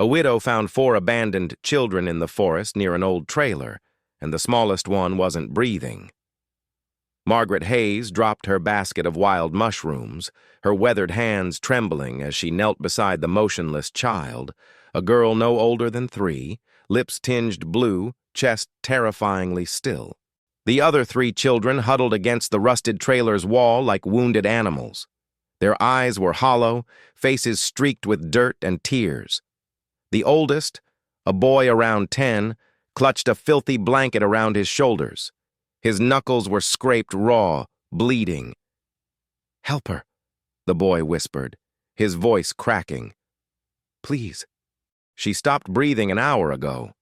A widow found 4 abandoned children in the forest near an old trailer, and the smallest one wasn't breathing. Margaret Hayes dropped her basket of wild mushrooms, her weathered hands trembling as she knelt beside the motionless child, a girl no older than 3, lips tinged blue, chest terrifyingly still. The other 3 children huddled against the rusted trailer's wall like wounded animals. Their eyes were hollow, faces streaked with dirt and tears. The oldest, a boy around 10, clutched a filthy blanket around his shoulders. His knuckles were scraped raw, bleeding. "Help her," the boy whispered, his voice cracking. "Please." She stopped breathing an hour ago.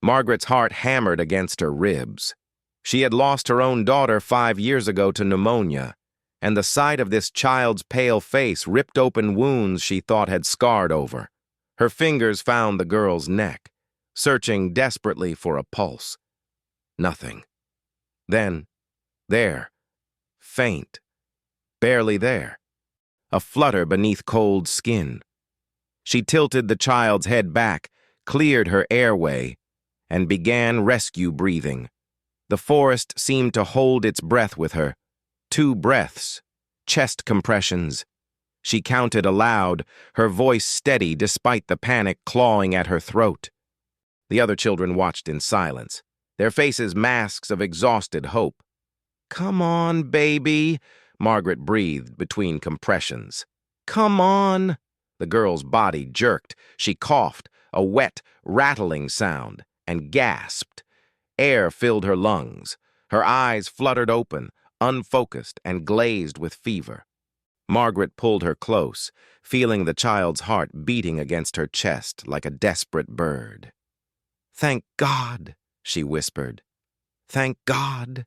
Margaret's heart hammered against her ribs. She had lost her own daughter 5 years ago to pneumonia, and the sight of this child's pale face ripped open wounds she thought had scarred over. Her fingers found the girl's neck, searching desperately for a pulse. Nothing. Then, there, faint, barely there, a flutter beneath cold skin. She tilted the child's head back, cleared her airway, and began rescue breathing. The forest seemed to hold its breath with her. 2 breaths, chest compressions. She counted aloud, her voice steady despite the panic clawing at her throat. The other children watched in silence, their faces masks of exhausted hope. "Come on, baby," Margaret breathed between compressions. "Come on." The girl's body jerked. She coughed, a wet, rattling sound, and gasped. Air filled her lungs. Her eyes fluttered open, unfocused and glazed with fever. Margaret pulled her close, feeling the child's heart beating against her chest like a desperate bird. "Thank God," she whispered. "Thank God."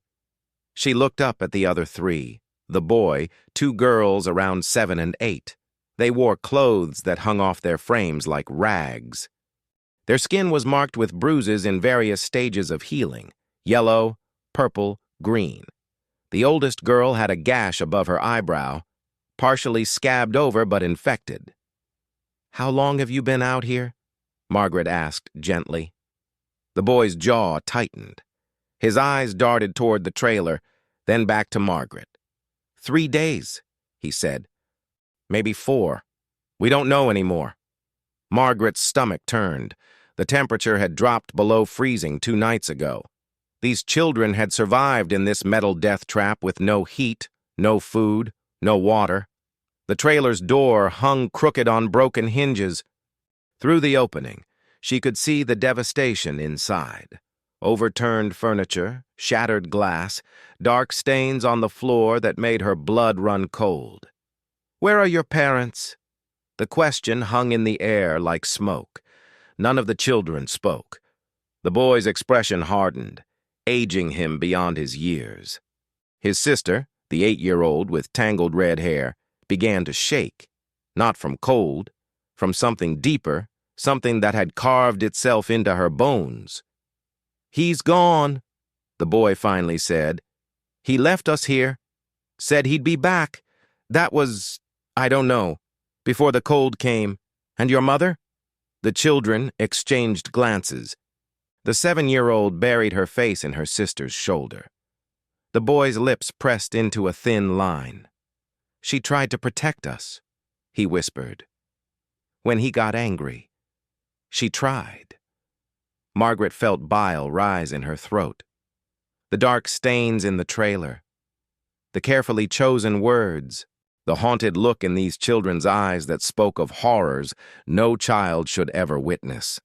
She looked up at the other 3, the boy, 2 girls around 7 and 8. They wore clothes that hung off their frames like rags. Their skin was marked with bruises in various stages of healing: yellow, purple, green. The oldest girl had a gash above her eyebrow, partially scabbed over but infected. "How long have you been out here?" Margaret asked gently. The boy's jaw tightened. His eyes darted toward the trailer, then back to Margaret. 3 days, he said. Maybe 4. We don't know anymore. Margaret's stomach turned. The temperature had dropped below freezing 2 nights ago. These children had survived in this metal death trap with no heat, no food, no water. The trailer's door hung crooked on broken hinges. Through the opening, she could see the devastation inside. Overturned furniture, shattered glass, dark stains on the floor that made her blood run cold. "Where are your parents?" The question hung in the air like smoke. None of the children spoke. The boy's expression hardened, aging him beyond his years. His sister, the 8-year-old with tangled red hair, began to shake, not from cold, from something deeper, something that had carved itself into her bones. "He's gone," the boy finally said. "He left us here, said he'd be back. That was, I don't know, before the cold came. And your mother?" The children exchanged glances. The 7-year-old buried her face in her sister's shoulder. The boy's lips pressed into a thin line. "She tried to protect us," he whispered. "When he got angry. She tried." Margaret felt bile rise in her throat. The dark stains in the trailer. The carefully chosen words. The haunted look in these children's eyes that spoke of horrors no child should ever witness.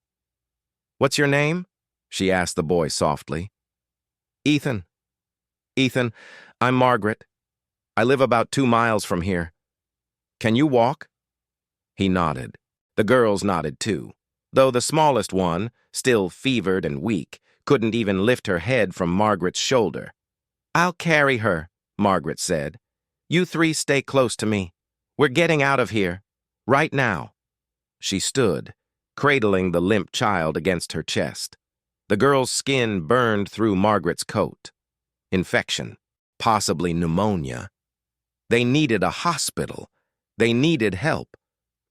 "What's your name?" she asked the boy softly. "Ethan." "Ethan, I'm Margaret. I live about 2 miles from here. Can you walk?" He nodded. The girls nodded too, though the smallest one, still fevered and weak, couldn't even lift her head from Margaret's shoulder. "I'll carry her," Margaret said. "You 3 stay close to me. We're getting out of here. Right now." She stood, cradling the limp child against her chest. The girl's skin burned through Margaret's coat. Infection, possibly pneumonia. They needed a hospital. They needed help.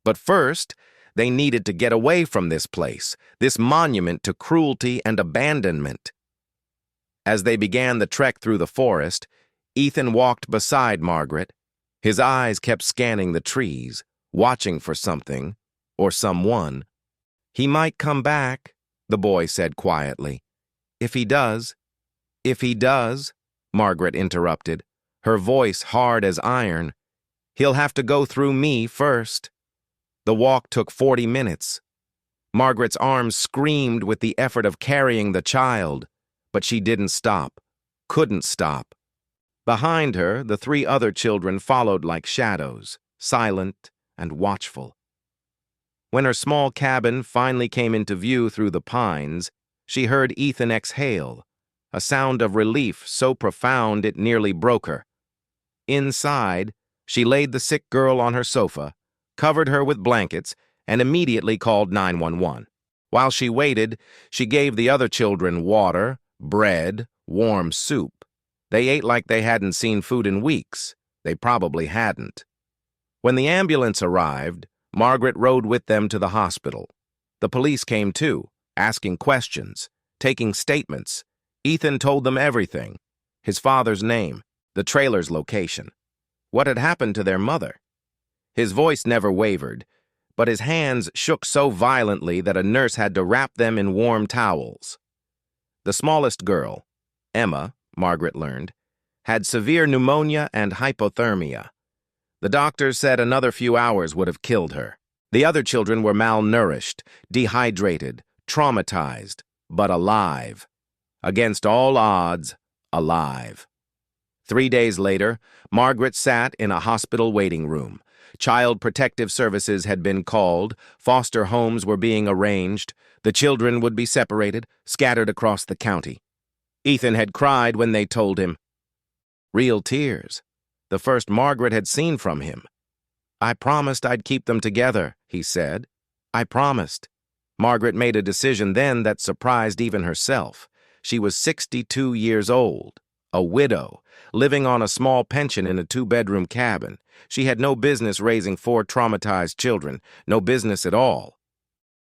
But first, They needed to get away from this place, this monument to cruelty and abandonment. As they began the trek through the forest, Ethan walked beside Margaret. His eyes kept scanning the trees, watching for something or someone. "He might come back," the boy said quietly. "If he does." "If he does," Margaret interrupted, her voice hard as iron. "He'll have to go through me first." The walk took 40 minutes. Margaret's arms screamed with the effort of carrying the child, but she didn't stop, couldn't stop. Behind her, the 3 other children followed like shadows, silent and watchful. When her small cabin finally came into view through the pines, she heard Ethan exhale, a sound of relief so profound it nearly broke her. Inside, she laid the sick girl on her sofa, covered her with blankets, and immediately called 911. While she waited, she gave the other children water, bread, warm soup. They ate like they hadn't seen food in weeks. They probably hadn't. When the ambulance arrived, Margaret rode with them to the hospital. The police came too, asking questions, taking statements. Ethan told them everything: his father's name, the trailer's location, what had happened to their mother. His voice never wavered, but his hands shook so violently that a nurse had to wrap them in warm towels. The smallest girl, Emma, Margaret learned, had severe pneumonia and hypothermia. The doctors said another few hours would have killed her. The other children were malnourished, dehydrated, traumatized, but alive. Against all odds, alive. 3 days later, Margaret sat in a hospital waiting room. Child Protective Services had been called, foster homes were being arranged, the children would be separated, scattered across the county. Ethan had cried when they told him. Real tears, the first Margaret had seen from him. "I promised I'd keep them together," he said. "I promised." Margaret made a decision then that surprised even herself. She was 62 years old, a widow, living on a small pension in a 2-bedroom cabin. She had no business raising 4 traumatized children, no business at all.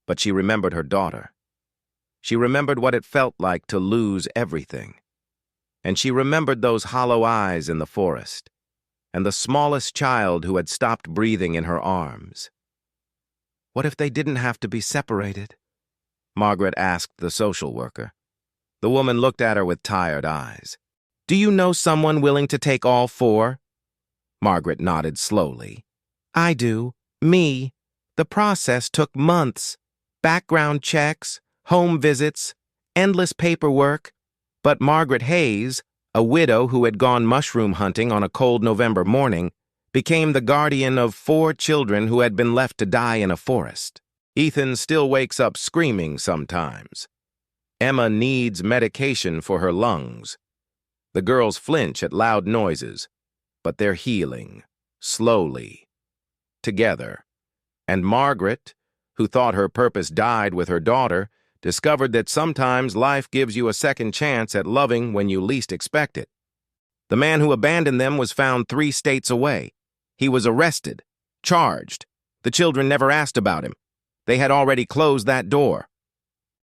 But she remembered her daughter. She remembered what it felt like to lose everything. And she remembered those hollow eyes in the forest, and the smallest child who had stopped breathing in her arms. "What if they didn't have to be separated?" Margaret asked the social worker. The woman looked at her with tired eyes. "Do you know someone willing to take all 4? Margaret nodded slowly. "I do. Me. The process took months. Background checks, home visits, endless paperwork. But Margaret Hayes, a widow who had gone mushroom hunting on a cold November morning, became the guardian of 4 children who had been left to die in a forest. Ethan still wakes up screaming sometimes. Emma needs medication for her lungs. The girls flinch at loud noises, but they're healing, slowly, together. And Margaret, who thought her purpose died with her daughter, discovered that sometimes life gives you a second chance at loving when you least expect it. The man who abandoned them was found 3 states away. He was arrested, charged. The children never asked about him. They had already closed that door.